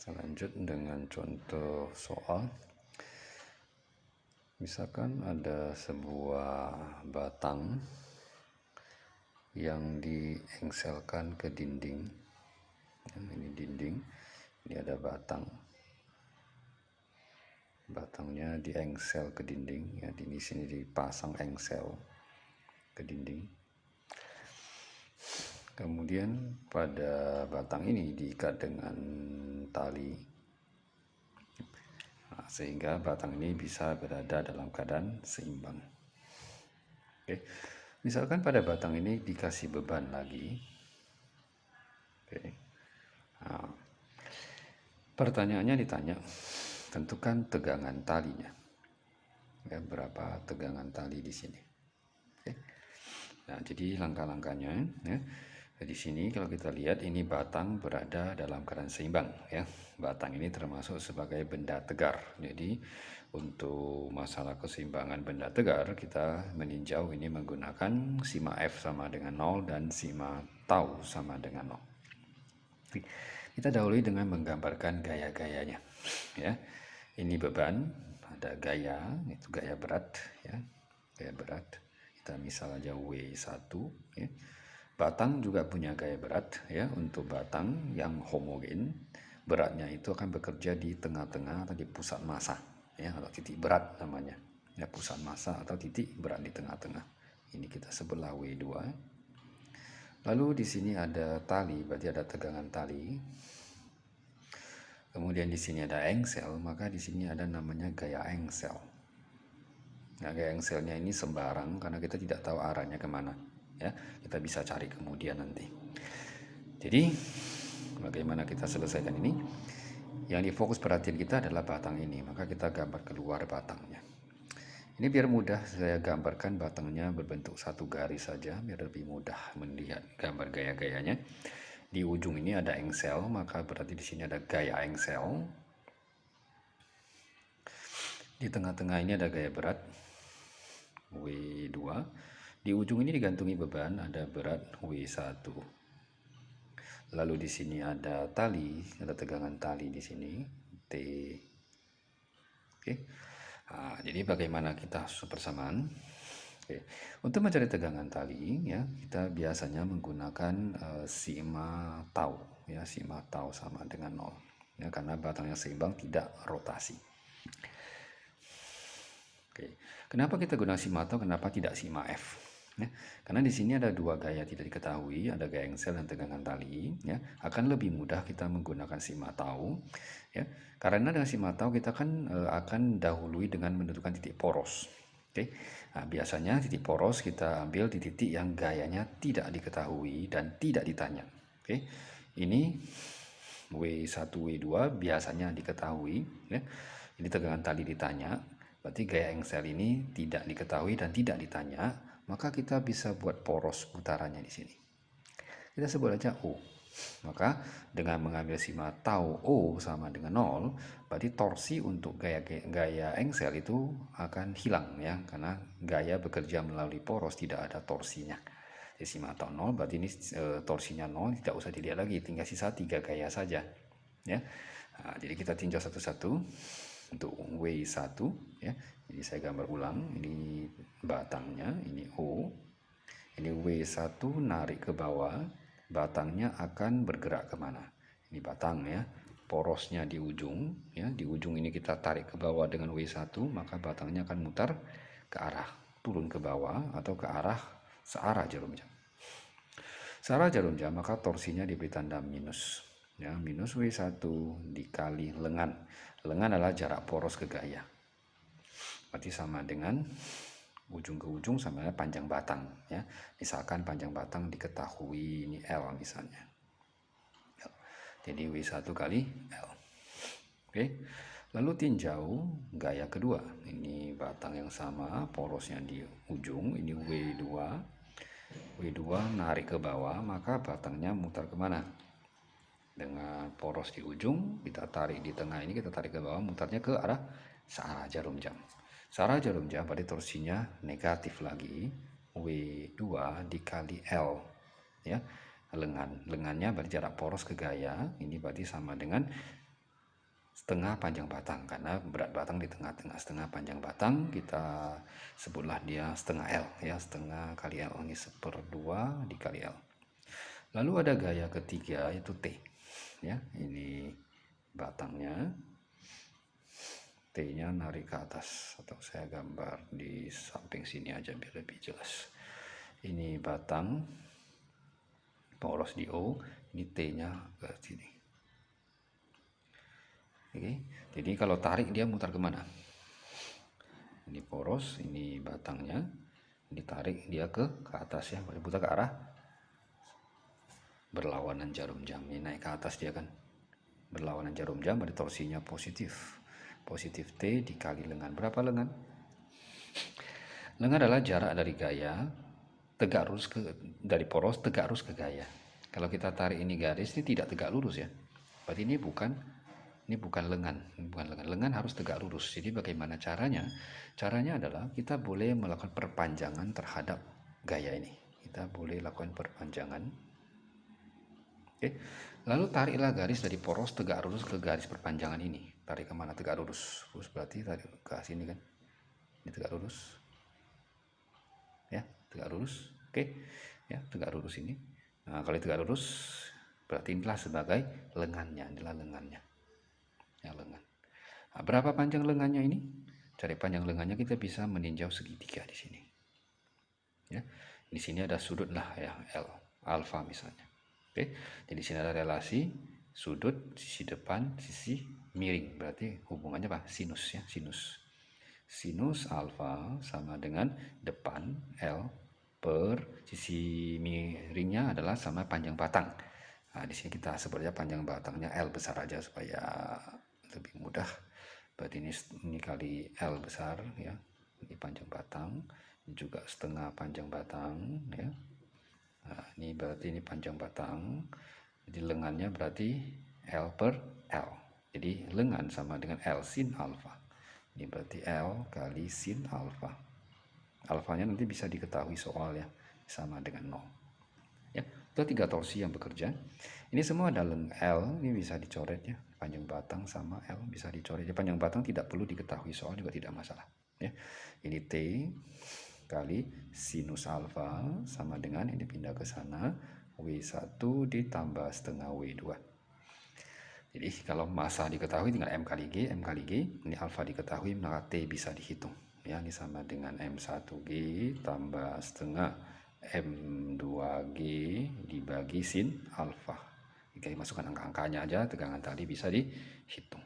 Kita lanjut dengan contoh soal. Misalkan ada sebuah batang yang diengselkan ke dinding. Ini dinding, ini ada batang. Batangnya diengsel ke dinding, ya, di sini dipasang engsel ke dinding. Kemudian pada batang ini diikat dengan tali, sehingga batang ini bisa berada dalam keadaan seimbang. Oke. Misalkan pada batang ini dikasih beban lagi. Oke. Nah, pertanyaannya ditanya, tentukan tegangan talinya. Ya, berapa tegangan tali di sini? Oke. Nah, jadi langkah-langkahnya, ya. Di sini kalau kita lihat ini batang berada dalam keadaan seimbang, ya. Batang ini termasuk sebagai benda tegar. Jadi untuk masalah keseimbangan benda tegar kita meninjau ini menggunakan sima F sama dengan 0 dan sima tau sama dengan 0. Kita dahului dengan menggambarkan gaya-gayanya, ya. Ini beban, ada gaya, itu gaya berat, ya. Gaya berat. Kita misal aja W1, ya. Batang juga punya gaya berat, ya. Untuk batang yang homogen, beratnya itu akan bekerja di tengah-tengah atau di pusat massa, ya, atau titik berat namanya, ya, pusat massa atau titik berat di tengah-tengah. Ini kita sebutlah W2. Lalu di sini ada tali, berarti ada tegangan tali. Kemudian di sini ada engsel, maka di sini ada namanya gaya engsel. Nah, gaya engselnya ini sembarang karena kita tidak tahu arahnya kemana, ya. Kita bisa cari kemudian nanti. Jadi bagaimana kita selesaikan ini? Yang difokus perhatian kita adalah batang ini, maka kita gambar keluar batangnya. Ini biar mudah saya gambarkan batangnya berbentuk satu garis saja, biar lebih mudah melihat gambar gaya-gayanya. Di ujung ini ada engsel, maka berarti di sini ada gaya engsel. Di tengah-tengah ini ada gaya berat W2. Di ujung ini digantungi beban, ada berat W1. Lalu di sini ada tali, ada tegangan tali di sini T. Oke. Nah, jadi bagaimana kita persamaan? Oke. Untuk mencari tegangan tali, ya, kita biasanya menggunakan sima tau, ya, sima tau sama dengan 0, ya, karena batangnya seimbang, tidak rotasi. Oke. Kenapa kita gunakan sima tau, kenapa tidak sima F? Ya, karena di sini ada dua gaya tidak diketahui, ada gaya engsel dan tegangan tali, ya. Akan lebih mudah kita menggunakan sima tau, ya, karena dengan sima tau kita kan akan dahului dengan menentukan titik poros. Oke. Nah, biasanya titik poros kita ambil di titik yang gayanya tidak diketahui dan tidak ditanya. Oke. Ini W1, W2 biasanya diketahui, ya. Ini tegangan tali ditanya, berarti gaya engsel ini tidak diketahui dan tidak ditanya, maka kita bisa buat poros putarannya di sini. Kita sebut aja O. Maka dengan mengambil sima tau O sama dengan 0, berarti torsi untuk gaya engsel itu akan hilang, ya, karena gaya bekerja melalui poros, tidak ada torsinya. Jadi sima tau 0, berarti ini torsinya 0, tidak usah dilihat lagi, tinggal sisa 3 gaya saja, ya. Nah, jadi kita tinjau satu-satu. Untuk W1, ya. Jadi saya gambar ulang, ini batangnya, ini O, ini W1 narik ke bawah, batangnya akan bergerak kemana? Ini batang, ya, porosnya di ujung, ya, di ujung ini kita tarik ke bawah dengan W1, maka batangnya akan mutar ke arah turun ke bawah atau ke arah searah jarum jam. Searah jarum jam, maka torsinya diberi tanda minus, ya, minus W1 dikali lengan. Lengan adalah jarak poros ke gaya, berarti sama dengan ujung ke ujung sama dengan panjang batang, ya. Misalkan panjang batang diketahui ini L misalnya, jadi W1 kali L. Oke. Lalu tinjau gaya kedua, ini batang yang sama, porosnya di ujung, ini W2. W2 narik ke bawah, maka batangnya mutar kemana? Dengan poros di ujung, kita tarik di tengah ini, kita tarik ke bawah, mutarnya ke arah searah jarum jam. Searah jarum jam berarti torsinya negatif lagi, W2 dikali L, ya. Lengannya berarti jarak poros ke gaya, ini berarti sama dengan setengah panjang batang, karena berat batang di tengah-tengah. Setengah panjang batang kita sebutlah dia setengah L, ya, setengah kali L, ini 1/2 dikali L. Lalu ada gaya ketiga yaitu T, ya. Ini batangnya, T-nya narik ke atas, atau saya gambar di samping sini aja biar lebih jelas. Ini batang poros di O, ini T-nya ke sini. Oke, jadi kalau tarik dia mutar kemana? Ini poros, ini batangnya, ditarik dia ke atas, ya, putar ke arah berlawanan jarum jam. Ini naik ke atas dia kan, berlawanan jarum jam, ada torsinya positif. Positif T dikali lengan. Berapa lengan? Lengan adalah jarak dari gaya tegak lurus dari poros tegak lurus ke gaya. Kalau kita tarik ini garis, ini tidak tegak lurus, ya. Berarti ini bukan lengan, lengan harus tegak lurus. Jadi bagaimana caranya? Caranya adalah kita boleh melakukan perpanjangan terhadap gaya ini. Kita boleh lakukan perpanjangan. Oke. Lalu tariklah garis dari poros tegak lurus ke garis perpanjangan ini. Tarik kemana? Tegak lurus. Lurus berarti tarik ke sini kan? Ini tegak lurus. Ya, tegak lurus. Oke. Ya, tegak lurus ini. Nah, kalau tegak lurus berarti inilah sebagai lengannya, inilah lengannya. Ya, lengan. Nah, berapa panjang lengannya ini? Cari panjang lengannya, kita bisa meninjau segitiga di sini. Ya, di sini ada sudut lah, ya, L, alfa misalnya. Oke, jadi di sini ada relasi sudut sisi depan, sisi miring. Berarti hubungannya apa? Sinus, ya, sinus. Sinus alfa sama dengan depan L per sisi miringnya adalah sama panjang batang. Nah, di sini kita sebutnya panjang batangnya L besar aja supaya lebih mudah. Berarti ini kali L besar, ya. Ini panjang batang, ini juga setengah panjang batang, ya. Nah, ini berarti ini panjang batang. Jadi lengannya berarti L per L. Jadi lengan sama dengan L sin alfa. Ini berarti L kali sin alfa. Alfanya nanti bisa diketahui soal, ya, sama dengan 0. Ya, itu 3 torsi yang bekerja. Ini semua ada L, ini bisa dicoret, ya. Panjang batang sama L bisa dicoret. Ya, panjang batang tidak perlu diketahui soal juga tidak masalah, ya. Ini T kali sinus alfa sama dengan ini pindah ke sana W1 ditambah setengah W2. Jadi kalau massa diketahui tinggal M kali G, ini alfa diketahui maka T bisa dihitung, ya. Ini sama dengan M1G tambah setengah M2G dibagi sin alfa. Jika dimasukkan angka-angkanya aja, tegangan tali bisa dihitung.